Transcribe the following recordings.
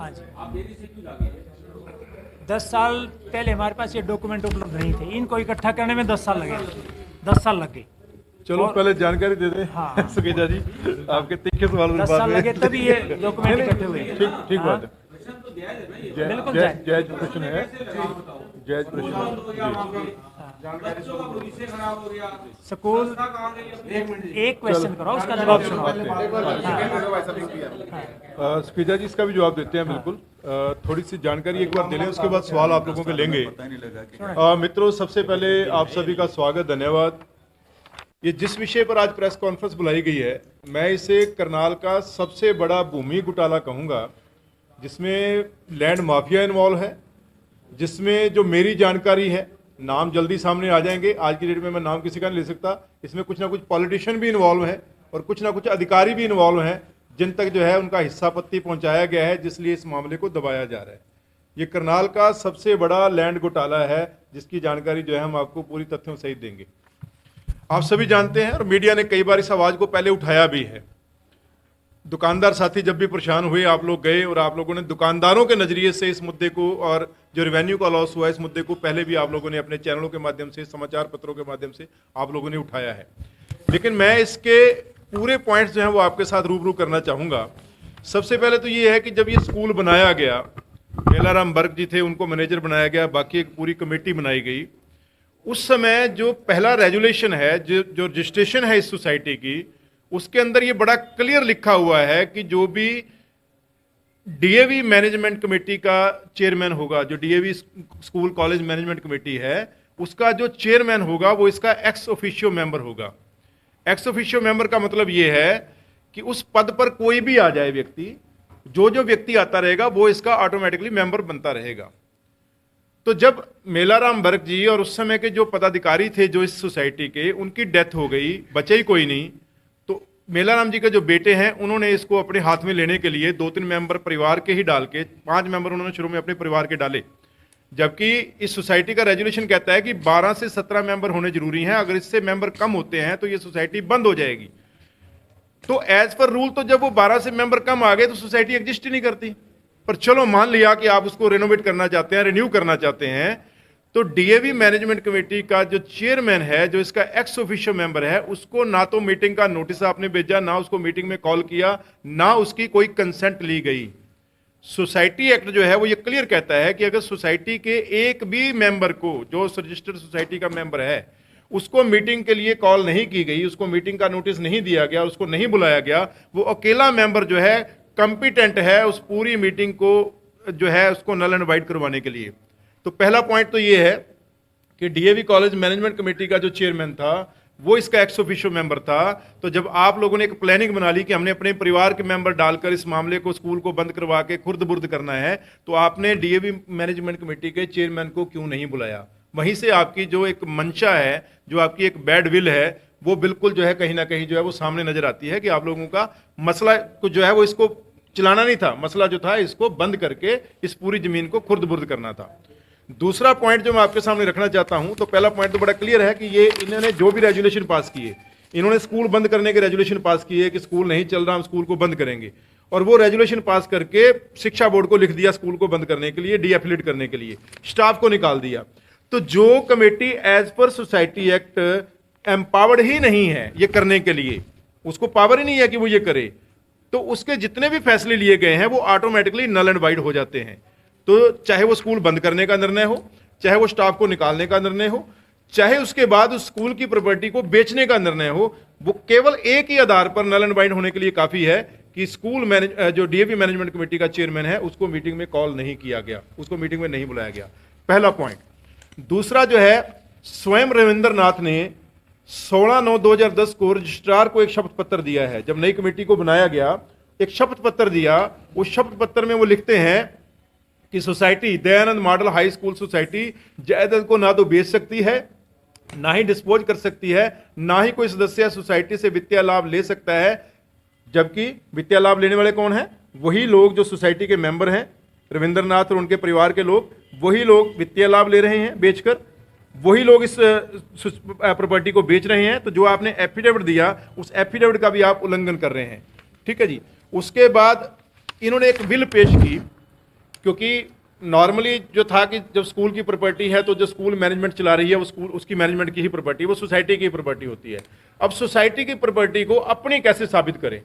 हाँ जी। 10 साल पहले हमारे पास ये डॉक्यूमेंट उपलब्ध नहीं थे, इनको इकट्ठा करने में 10 साल लगे, 10 साल लग गए। चलो पहले जानकारी दे दें। हाँ। सुखेजा जी, आपके तीखे सवाल 10 साल लगे तभी ये डॉक्यूमेंट इकट्ठे हुए। ठीक बात है। बिल्कुल जायज प्रश्न है, जायज प्रश्न है। स्कूल एक क्वेश्चन करो, उसका जवाब सुनो। सुखेजा जी इसका भी जवाब देते हैं बिल्कुल। थोड़ी सी जानकारी एक बार दे लें, उसके बाद सवाल आप लोगों के लेंगे। मित्रों, सबसे पहले आप सभी का स्वागत, धन्यवाद। ये जिस विषय पर आज प्रेस कॉन्फ्रेंस बुलाई गई है, मैं इसे करनाल का सबसे बड़ा भूमि घोटाला कहूँगा, जिसमें लैंड माफिया इन्वॉल्व है, जिसमें जो मेरी जानकारी है, नाम जल्दी सामने आ जाएंगे। आज की डेट में मैं नाम किसी का नहीं ले सकता। इसमें कुछ ना कुछ पॉलिटिशियन भी इन्वॉल्व है और कुछ ना कुछ अधिकारी भी इन्वॉल्व हैं, जिन तक जो है उनका हिस्सा पत्ती पहुंचाया गया है, जिसलिए इस मामले को दबाया जा रहा है। ये करनाल का सबसे बड़ा लैंड घोटाला है, जिसकी जानकारी जो है हम आपको पूरी तथ्यों सहित देंगे। आप सभी जानते हैं और मीडिया ने कई बार इस आवाज को पहले उठाया भी है। दुकानदार साथी जब भी परेशान हुए, आप लोग गए और आप लोगों ने दुकानदारों के नजरिए से इस मुद्दे को, और जो रेवेन्यू का लॉस हुआ इस मुद्दे को पहले भी आप लोगों ने अपने चैनलों के माध्यम से, समाचार पत्रों के माध्यम से आप लोगों ने उठाया है। लेकिन मैं इसके पूरे पॉइंट्स जो हैं वो आपके साथ रूबरू करना चाहूँगा। सबसे पहले तो ये है कि जब ये स्कूल बनाया गया, मेलाराम बर्ग जी थे, उनको मैनेजर बनाया गया, बाकी एक पूरी कमेटी बनाई गई। उस समय जो पहला रेजुलेशन है, जो रजिस्ट्रेशन है इस सोसाइटी की, उसके अंदर ये बड़ा क्लियर लिखा हुआ है कि जो भी डीएवी मैनेजमेंट कमेटी का चेयरमैन होगा, जो DAV school college management committee है, उसका जो चेयरमैन होगा वो इसका एक्स ऑफिशियो मेंबर होगा। एक्स ऑफिशियो मेंबर का मतलब ये है कि उस पद पर कोई भी आ जाए व्यक्ति, जो व्यक्ति आता रहेगा वो इसका ऑटोमेटिकली मेंबर बनता रहेगा। तो जब मेलाराम बर्ग जी और उस समय के जो पदाधिकारी थे जो इस सोसाइटी के, उनकी डेथ हो गई, बचे ही कोई नहीं, तो मेलाराम जी के जो बेटे हैं उन्होंने इसको अपने हाथ में लेने के लिए 2-3 मेंबर परिवार के ही डाल के, 5 मेंबर उन्होंने शुरू में अपने परिवार के डाले, जबकि इस सोसाइटी का रेजुलेशन कहता है कि 12 से 17 मेंबर होने जरूरी हैं। अगर इससे मेंबर कम होते हैं तो ये सोसाइटी बंद हो जाएगी। तो एज पर रूल तो जब वो 12 से मेंबर कम आ गए तो सोसाइटी एग्जिस्ट ही नहीं करती। पर चलो मान लिया कि आप उसको रेनोवेट करना चाहते हैं, रिन्यू करना चाहते हैं, तो डीएवी मैनेजमेंट कमेटी का जो चेयरमैन है, जो इसका एक्स ऑफिशियो मेंबर है, उसको ना तो मीटिंग का नोटिस आपने भेजा, ना उसको मीटिंग में कॉल किया, ना उसकी कोई कंसेंट ली गई। सोसाइटी एक्ट जो है वो ये क्लियर कहता है कि अगर सोसाइटी के एक भी मेंबर को, जो रजिस्टर्ड सोसाइटी का मेंबर है, उसको मीटिंग के लिए कॉल नहीं की गई, उसको मीटिंग का नोटिस नहीं दिया गया, उसको नहीं बुलाया गया, वो अकेला मेंबर जो है कंपिटेंट है उस पूरी मीटिंग को जो है उसको नल एंड वाइड करवाने के लिए। तो पहला पॉइंट तो ये है कि डीएवी कॉलेज मैनेजमेंट कमेटी का जो चेयरमैन था वो इसका एक्स ऑफिशियो मेंबर था। तो जब आप लोगों ने एक प्लानिंग बना ली कि हमने अपने परिवार के मेंबर डालकर इस मामले को, स्कूल को बंद करवा के खुर्द बुर्द करना है, तो आपने डीएवी मैनेजमेंट कमेटी के चेयरमैन को क्यों नहीं बुलाया? वहीं से आपकी जो एक मंशा है, जो आपकी एक बैड विल है, वो बिल्कुल जो है कहीं ना कहीं जो है वो सामने नजर आती है कि आप लोगों का मसला को जो है वो इसको चलाना नहीं था, मसला जो था इसको बंद करके इस पूरी जमीन को खुर्द बुर्द करना था। दूसरा पॉइंट जो मैं आपके सामने रखना चाहता हूं, तो पहला पॉइंट तो बड़ा क्लियर है कि ये इन्होंने जो भी रेजुलेशन पास किए, इन्होंने स्कूल बंद करने के रेजुलेशन पास किए कि स्कूल नहीं चल रहा, हम स्कूल को बंद करेंगे, और वो रेजुलेशन पास करके शिक्षा बोर्ड को लिख दिया स्कूल को बंद करने के लिए, डीएफिलेट करने के लिए, स्टाफ को निकाल दिया। तो जो committee as per society act empowered ही नहीं है ये करने के लिए, उसको पावर ही नहीं है कि वो ये करे, तो उसके जितने भी फैसले लिए गए हैं वो ऑटोमेटिकली नल एंड वाइड हो जाते हैं। तो चाहे वो स्कूल बंद करने का निर्णय हो, चाहे वो स्टाफ को निकालने का निर्णय हो, चाहे उसके बाद उस स्कूल की प्रॉपर्टी को बेचने का निर्णय हो, वो केवल एक ही आधार पर नल एंड वाइड होने के लिए काफी है कि स्कूल जो डीएवी मैनेजमेंट कमेटी का चेयरमैन है उसको मीटिंग में कॉल नहीं किया गया, उसको मीटिंग में नहीं बुलाया गया। पहला पॉइंट। दूसरा जो है, स्वयं रविंद्र नाथ ने 16/9/2010 को रजिस्ट्रार को एक शपथ पत्र दिया है। जब नई कमेटी को बनाया गया, एक शपथ पत्र दिया। उस शपथ पत्र में वो लिखते हैं कि society Dayanand model high school society जायदाद को ना तो बेच सकती है, ना ही डिस्पोज कर सकती है, ना ही कोई सदस्य सोसाइटी से वित्तीय लाभ ले सकता है। जबकि वित्तीय लाभ लेने वाले कौन है? वही लोग जो सोसाइटी के मेंबर हैं, रविंद्रनाथ और उनके परिवार के लोग, वही लोग वित्तीय लाभ ले रहे हैं बेचकर, वही लोग इस प्रॉपर्टी को बेच रहे हैं। तो जो आपने एफिडेविट दिया, उस एफिडेविट का भी आप उल्लंघन कर रहे हैं। ठीक है जी। उसके बाद इन्होंने एक विल पेश की क्योंकि नॉर्मली जो था कि जब स्कूल की प्रॉपर्टी है तो जो स्कूल मैनेजमेंट चला रही है वो स्कूल उसकी मैनेजमेंट की ही प्रॉपर्टी, वो सोसाइटी की प्रॉपर्टी होती है। अब सोसाइटी की प्रॉपर्टी को अपनी कैसे साबित करें?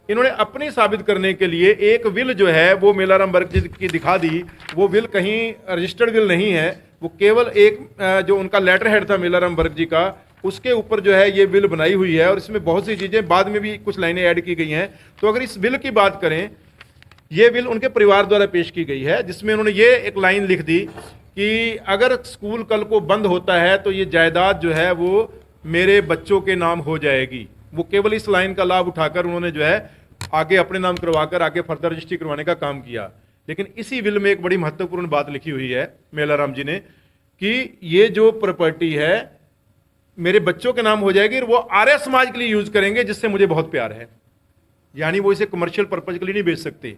इन्होंने अपनी साबित करने के लिए एक विल जो है वो मेलाराम वर्क जी की दिखा दी। वो विल कहीं रजिस्टर्ड विल नहीं है, वो केवल एक जो उनका लेटर हेड था मेलाराम वर्क जी का, उसके ऊपर जो है ये विल बनाई हुई है। और इसमें बहुत सी चीज़ें बाद में भी कुछ लाइनें ऐड की गई हैं। तो अगर इस विल की बात करें, ये विल उनके परिवार द्वारा पेश की गई है, जिसमें उन्होंने ये एक लाइन लिख दी कि अगर स्कूल कल को बंद होता है तो ये जायदाद जो है वो मेरे बच्चों के नाम हो जाएगी। वो केवल इस लाइन का लाभ उठाकर उन्होंने जो है आगे अपने नाम करवाकर आगे फर्दर रजिस्ट्री करवाने का काम किया। लेकिन इसी विल में एक बड़ी महत्वपूर्ण बात लिखी हुई है मेलाराम जी ने कि ये जो प्रॉपर्टी है मेरे बच्चों के नाम हो जाएगी और वो आर्य समाज के लिए यूज करेंगे, जिससे मुझे बहुत प्यार है। यानी वो इसे कमर्शियल पर्पज के लिए नहीं बेच सकते।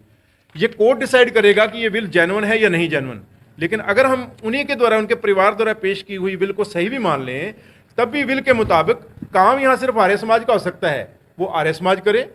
ये कोर्ट डिसाइड करेगा कि ये विल जेन्युइन है या नहीं जेन्युइन। लेकिन अगर हम उन्हीं के द्वारा उनके परिवार द्वारा पेश की हुई विल को सही भी मान लें, तब भी विल के मुताबिक काम यहां सिर्फ आर्य समाज का हो सकता है। वो आर्य समाज करे,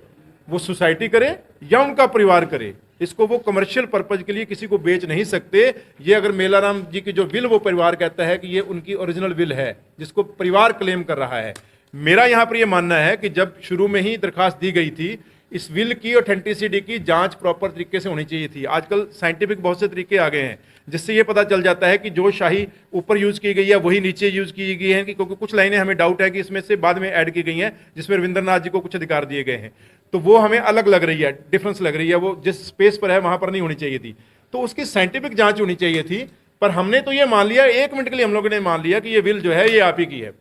वो सोसाइटी करे या उनका परिवार करे, इसको वो कमर्शियल पर्पज के लिए किसी को बेच नहीं सकते। ये अगर मेलाराम जी की जो विल वो परिवार कहता है कि ये उनकी ओरिजिनल विल है जिसको परिवार क्लेम कर रहा है। मेरा यहां पर यह मानना है कि जब शुरू में ही दरखास्त दी गई थी, इस विल की ऑथेंटिसिटी की जांच प्रॉपर तरीके से होनी चाहिए थी। आजकल साइंटिफिक बहुत से तरीके आ गए हैं जिससे ये पता चल जाता है कि जो शाही ऊपर यूज की गई है वही नीचे यूज की गई है, क्योंकि कुछ लाइनें हमें डाउट है कि इसमें से बाद में ऐड की गई हैं जिसमें रविंद्रनाथ जी को कुछ अधिकार दिए गए हैं, तो वो हमें अलग लग रही है, डिफरेंस लग रही है, वो जिस स्पेस पर है वहां पर नहीं होनी चाहिए थी। तो उसकी साइंटिफिक जांच होनी चाहिए थी। पर हमने तो ये मान लिया, 1 मिनट के लिए हम लोगों ने मान लिया कि ये विल जो है ये आप ही की है।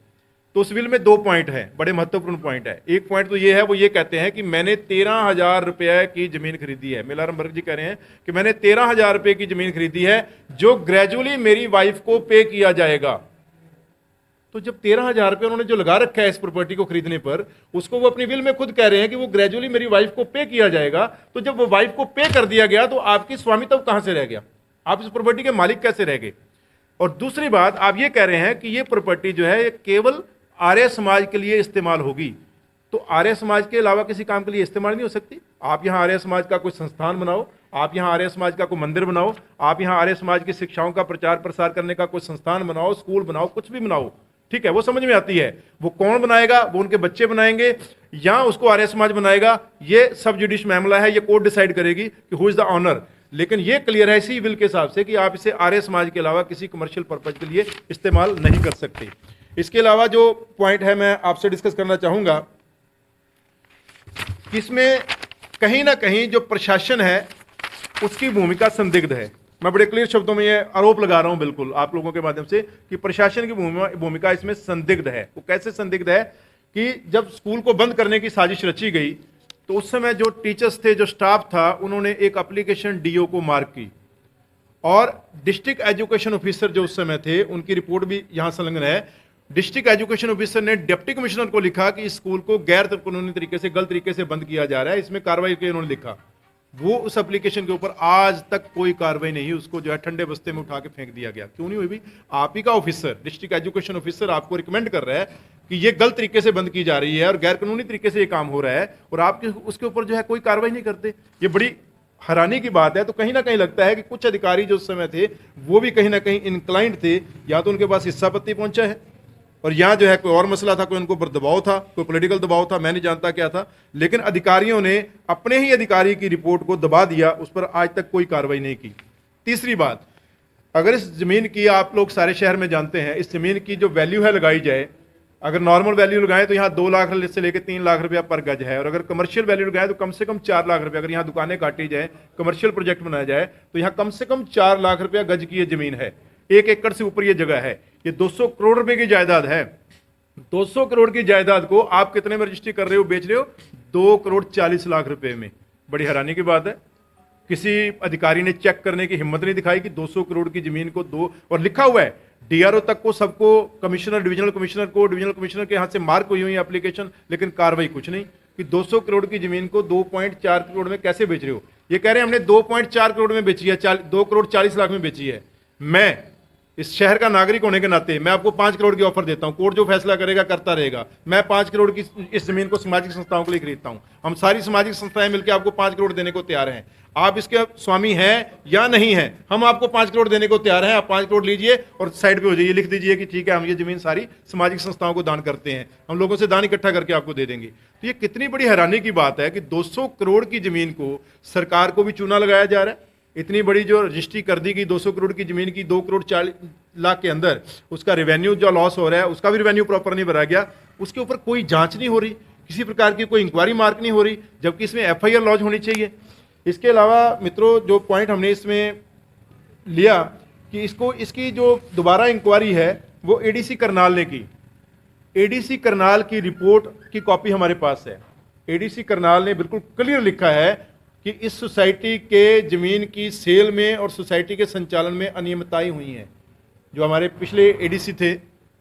तो उस विल में 2 पॉइंट हैं, बड़े महत्वपूर्ण पॉइंट है। एक पॉइंट तो ये है, वो ये कहते हैं कि मैंने 13,000 रुपये की जमीन खरीदी है। मेलाराम वर्क जी कह रहे हैं कि मैंने 13,000 रुपये की जमीन खरीदी है जो ग्रेजुअली मेरी वाइफ को पे किया जाएगा। तो जब 13,000 रुपये उन्होंने जो लगा रखा है इस प्रॉपर्टी को खरीदने पर, उसको वो अपनी विल में खुद कह रहे हैं कि वो ग्रेजुअली मेरी वाइफ को पे किया जाएगा। तो जब वो वाइफ को पे कर दिया गया तो आपकी स्वामित्व कहां से रह गया? आप इस प्रॉपर्टी के मालिक कैसे रह गए? और दूसरी बात, आप ये कह रहे हैं कि ये प्रॉपर्टी जो है ये केवल आर्य समाज के लिए इस्तेमाल होगी। तो आर्य समाज के अलावा किसी काम के लिए इस्तेमाल नहीं हो सकती। आप यहाँ आर्य समाज का कोई संस्थान बनाओ, आप यहाँ आर्य समाज का कोई मंदिर बनाओ, आप यहाँ आर्य समाज की शिक्षाओं का प्रचार प्रसार करने का कोई संस्थान बनाओ, स्कूल बनाओ, कुछ भी बनाओ, ठीक है, वो समझ में आती है। वो कौन बनाएगा? वो उनके बच्चे बनाएंगे या उसको आर्य समाज बनाएगा? ये सब जुडिश मामला है, ये कोर्ट डिसाइड करेगी कि हु इज द ऑनर। लेकिन ये क्लियर है इसी विल के हिसाब से कि आप इसे आर्य समाज के अलावा किसी कमर्शियल पर्पज के लिए इस्तेमाल नहीं कर सकते। इसके अलावा जो पॉइंट है मैं आपसे डिस्कस करना चाहूंगा कि इसमें कहीं ना कहीं जो प्रशासन है उसकी भूमिका संदिग्ध है। मैं बड़े क्लियर शब्दों में ये आरोप लगा रहा हूं बिल्कुल आप लोगों के माध्यम से कि प्रशासन की भूमिका इसमें संदिग्ध है। वो कैसे संदिग्ध है कि जब स्कूल को बंद करने की साजिश रची गई तो उस समय जो टीचर्स थे, जो स्टाफ था, उन्होंने एक एप्लीकेशन डीओ को मार्क की और डिस्ट्रिक्ट एजुकेशन ऑफिसर जो उस समय थे उनकी रिपोर्ट भी यहां संलग्न है। डिस्ट्रिक्ट एजुकेशन ऑफिसर ने डिप्टी कमिश्नर को लिखा कि इस स्कूल को गैर कानूनी तरीके से, गलत तरीके से बंद किया जा रहा है, इसमें कार्रवाई की उन्होंने लिखा। वो उस एप्लीकेशन के ऊपर आज तक कोई कार्रवाई नहीं हुई, उसको जो है ठंडे बस्ते में उठा के फेंक दिया गया। क्यों नहीं हुई? भी आप ही का ऑफिसर, डिस्ट्रिक्ट एजुकेशन ऑफिसर आपको रिकमेंड कर रहा है कि ये गलत तरीके से बंद की जा रही है और गैर कानूनी तरीके से ये काम हो रहा है और आप उसके ऊपर जो है कोई कार्रवाई नहीं करते। ये बड़ी हैरानी की बात है। तो कहीं ना कहीं लगता है कि कुछ अधिकारी जो उस समय थे वो भी कहीं ना कहीं इंक्लाइंड थे, या तो उनके पास हिस्सापत्ति पहुंचा है और यहाँ जो है कोई और मसला था, कोई उनको पर दबाव था, कोई पॉलिटिकल दबाव था, मैं नहीं जानता क्या था, लेकिन अधिकारियों ने अपने ही अधिकारी की रिपोर्ट को दबा दिया, उस पर आज तक कोई कार्रवाई नहीं की। तीसरी बात, अगर इस जमीन की, आप लोग सारे शहर में जानते हैं, इस जमीन की जो वैल्यू है लगाई जाए, अगर नॉर्मल वैल्यू लगाएं तो यहाँ 2 लाख से लेकर 3 लाख रुपया पर गज है, और अगर कमर्शियल वैल्यू लगाएं तो कम से कम 4 लाख रुपया। अगर यहाँ दुकानें काटी जाए, कमर्शियल प्रोजेक्ट बनाया जाए तो यहाँ कम से कम 4 लाख रुपया गज की ये जमीन है। 1 एकड़ से ऊपर ये जगह है। ये 200 करोड़ रुपए की जायदाद है। 200 करोड़ की जायदाद को आप कितने में रजिस्ट्री कर रहे हो, बेच रहे हो? 2 करोड़ 40 लाख रुपए में। बड़ी हैरानी की बात है, किसी अधिकारी ने चेक करने की हिम्मत नहीं दिखाई कि 200 करोड़ की जमीन को दो, और लिखा हुआ है डीआरओ तक को, सबको, कमिश्नर, डिविजनल कमिश्नर को, डिविजनल कमिश्नर के यहां से मार्क हुई हुई एप्लीकेशन, लेकिन कार्रवाई कुछ नहीं कि 200 करोड़ की जमीन को 2.4 करोड़ में कैसे बेच रहे हो। ये कह रहे हैं हमने 2.4 करोड़ में बेची है, 2 करोड़ 40 लाख में बेची है। मैं इस शहर का नागरिक होने के नाते मैं आपको 5 करोड़ की ऑफर देता हूं, कोर्ट जो फैसला करेगा करता रहेगा। मैं 5 करोड़ की इस जमीन को सामाजिक संस्थाओं के लिए खरीदता हूं, हम सारी सामाजिक संस्थाएं मिलकर आपको 5 करोड़ देने को तैयार हैं। आप इसके स्वामी हैं या नहीं हैं, हम आपको 5 करोड़ देने को तैयार हैं। आप 5 करोड़ लीजिए और साइड पे हो जाइए, लिख दीजिए कि ठीक है हम ये जमीन सारी सामाजिक संस्थाओं को दान करते हैं, हम लोगों से दान इकट्ठा करके आपको दे देंगे। तो ये कितनी बड़ी हैरानी की बात है कि 200 करोड़ की जमीन को सरकार को भी चूना लगाया जा रहा है। इतनी बड़ी जो रजिस्ट्री कर दी गई 200 करोड़ की जमीन की, 2 करोड़ 40 लाख के अंदर उसका रेवेन्यू जो लॉस हो रहा है, उसका भी रेवेन्यू प्रॉपर नहीं भरा गया, उसके ऊपर कोई जांच नहीं हो रही, किसी प्रकार की कोई इंक्वायरी मार्क नहीं हो रही, जबकि इसमें FIR लॉन्च होनी चाहिए। इसके अलावा मित्रों जो पॉइंट हमने इसमें लिया कि इसकी जो दोबारा इंक्वायरी है वो ADC करनाल ने की। ADC करनाल की रिपोर्ट की कॉपी हमारे पास है। ADC करनाल ने बिल्कुल क्लियर लिखा है कि इस सोसाइटी के जमीन की सेल में और सोसाइटी के संचालन में अनियमितताएं हुई हैं। जो हमारे पिछले ADC थे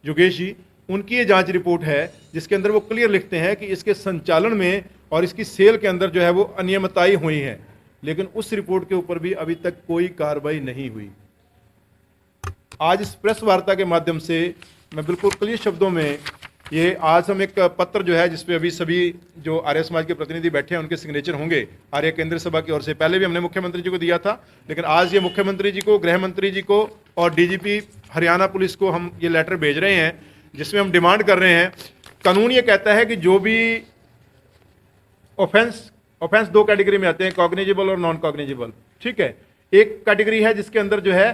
योगेश जी, उनकी ये जांच रिपोर्ट है जिसके अंदर वो क्लियर लिखते हैं कि इसके संचालन में और इसकी सेल के अंदर जो है वो अनियमितताएं हुई हैं, लेकिन उस रिपोर्ट के ऊपर भी अभी तक कोई कार्रवाई नहीं हुई। आज इस प्रेस वार्ता के माध्यम से मैं बिल्कुल क्लियर शब्दों में ये आज हम एक पत्र जो है जिसपे अभी सभी जो आर्य समाज के प्रतिनिधि बैठे हैं उनके सिग्नेचर होंगे आर्य केंद्र सभा की ओर से, पहले भी हमने मुख्यमंत्री जी को दिया था, लेकिन आज ये मुख्यमंत्री जी को, गृह मंत्री जी को और DGP हरियाणा पुलिस को हम ये लेटर भेज रहे हैं जिसमें हम डिमांड कर रहे हैं। कानून ये कहता है कि जो भी ऑफेंस 2 कैटेगरी में आते हैं, कॉग्निजेबल और नॉन कॉग्निजेबल, ठीक है। एक कैटेगरी है जिसके अंदर जो है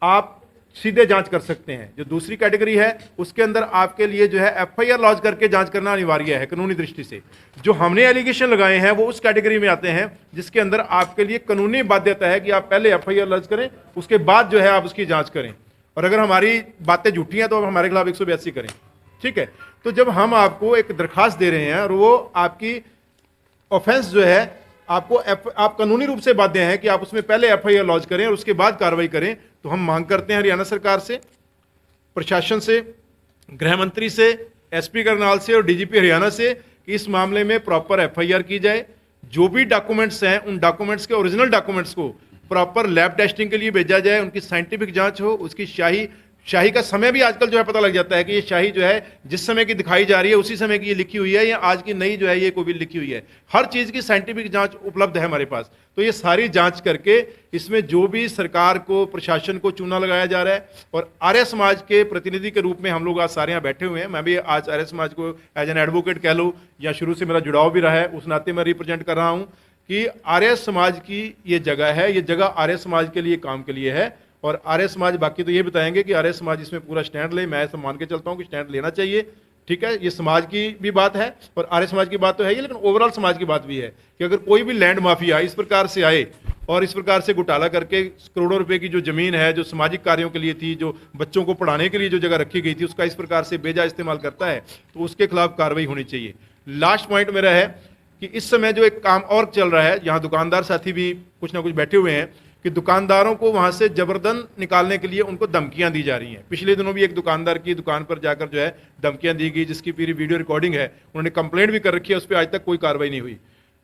आप सीधे जांच कर सकते हैं, जो दूसरी कैटेगरी है उसके अंदर आपके लिए जो है FIR लॉन्च करके जांच करना अनिवार्य है कानूनी दृष्टि से। जो हमने एलिगेशन लगाए हैं वो उस कैटेगरी में आते हैं जिसके अंदर आपके लिए कानूनी बाध्यता है कि आप पहले FIR लॉन्च करें, उसके बाद जो है आप उसकी जांच करें, और अगर हमारी बातें झूठी हैं तो आप हमारे खिलाफ 182 करें, ठीक है। तो जब हम आपको एक दरखास्त दे रहे हैं और वो आपकी ऑफेंस जो है आपको आप कानूनी रूप से बाध्य हैं कि आप उसमें पहले FIR लॉन्च करें और उसके बाद कार्रवाई करें, तो हम मांग करते हैं हरियाणा सरकार से, प्रशासन से, गृह मंत्री से, SP करनाल से और DGP हरियाणा से कि इस मामले में प्रॉपर FIR की जाए। जो भी डॉक्यूमेंट्स हैं उन डॉक्यूमेंट्स के ओरिजिनल डॉक्यूमेंट्स को प्रॉपर लैब टेस्टिंग के लिए भेजा जाए, उनकी साइंटिफिक जांच हो, उसकी शाही का समय भी आजकल जो है पता लग जाता है कि ये शाही जो है जिस समय की दिखाई जा रही है उसी समय की ये लिखी हुई है या आज की नई जो है ये कोई लिखी हुई है। हर चीज़ की साइंटिफिक जांच उपलब्ध है हमारे पास। तो ये सारी जांच करके इसमें जो भी सरकार को, प्रशासन को चूना लगाया जा रहा है, और आर्य समाज के प्रतिनिधि के रूप में हम लोग आज सारे यहाँ बैठे हुए हैं। मैं भी आज आर्य समाज को एज एन एडवोकेट कह लूँ या शुरू से मेरा जुड़ाव भी रहा है, उस नाते मैं रिप्रेजेंट कर रहा हूँ कि आर्य समाज की ये जगह है, ये जगह आर्य समाज के लिए, काम के लिए है। और आर्य समाज बाकी तो ये बताएंगे कि आर्य समाज इसमें पूरा स्टैंड ले, मैं ऐसा मान के चलता हूँ कि स्टैंड लेना चाहिए, ठीक है। ये समाज की भी बात है और आर्य समाज की बात तो है ही, लेकिन ओवरऑल समाज की बात भी है कि अगर कोई भी लैंड माफिया इस प्रकार से आए और इस प्रकार से घोटाला करके करोड़ों रुपए की जो जमीन है, जो सामाजिक कार्यों के लिए थी, जो बच्चों को पढ़ाने के लिए जो जगह रखी गई थी, उसका इस प्रकार से बेजा इस्तेमाल करता है, तो उसके खिलाफ कार्रवाई होनी चाहिए। लास्ट पॉइंट मेरा है कि इस समय जो एक काम और चल रहा है, यहाँ दुकानदार साथी भी कुछ ना कुछ बैठे हुए हैं कि दुकानदारों को वहां से जबरदन निकालने के लिए उनको धमकियां दी जा रही हैं। पिछले दिनों भी एक दुकानदार की दुकान पर जाकर जो है धमकियां दी गई, जिसकी पूरी वीडियो रिकॉर्डिंग है, उन्होंने कंप्लेंट भी कर रखी है, उस पर आज तक कोई कार्रवाई नहीं हुई।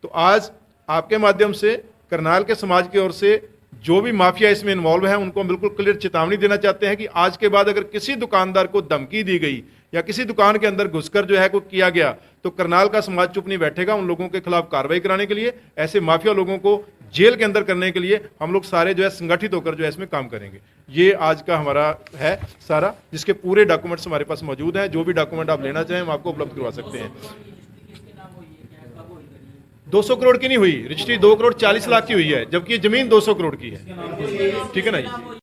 तो आज आपके माध्यम से करनाल के समाज की ओर से जो भी माफिया इसमें इन्वॉल्व है उनको हम बिल्कुल क्लियर चेतावनी देना चाहते हैं कि आज के बाद अगर किसी दुकानदार को धमकी दी गई या किसी दुकान के अंदर घुसकर जो है कोई किया गया, तो करनाल का समाज चुप नहीं बैठेगा। उन लोगों के खिलाफ कार्रवाई कराने के लिए, ऐसे माफिया लोगों को जेल के अंदर करने के लिए हम लोग सारे जो है संगठित होकर जो है इसमें काम करेंगे। ये आज का हमारा है सारा, जिसके पूरे डॉक्यूमेंट्स हमारे पास मौजूद हैं। जो भी डॉक्यूमेंट आप लेना चाहें हम आपको उपलब्ध करवा सकते हैं। 200 करोड़ की नहीं हुई रजिस्ट्री, 2 करोड़ 40 लाख की हुई है, जबकि ये जमीन 200 करोड़ की है, ठीक है ना जी।